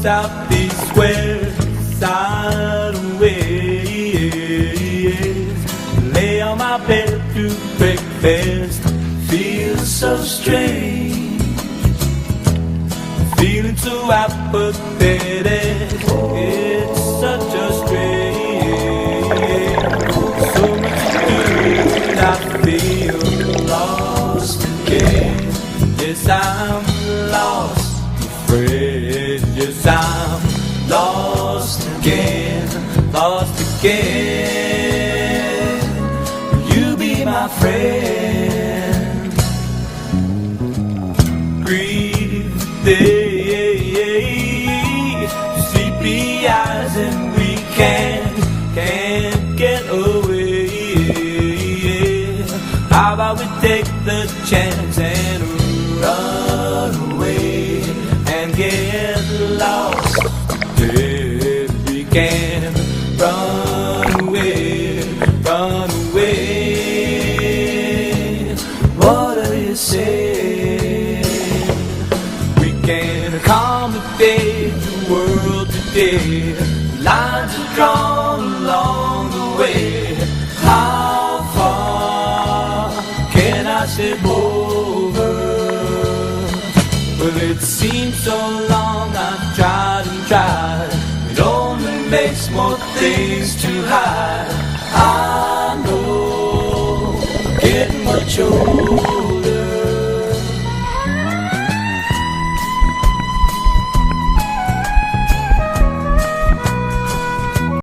out these squares, sideways. Lay on my bed to breakfast, feels so strange, feeling so apathetic. It's such a strain, so much to do, and I feel lost again. Yes, I'm lost, afraid. Yes, I'm lost again, lost again. You be my friend. Grieve the day, sleepy eyes, and we can't get away. How about we take the chance and run away and get lost? If we can run away, run away. What do you say? We can accommodate the world today. Lines are drawn along the way. How far can I step over? Well, it seems so long I've tried and tried. It only makes more things to hide. I know, getting much older.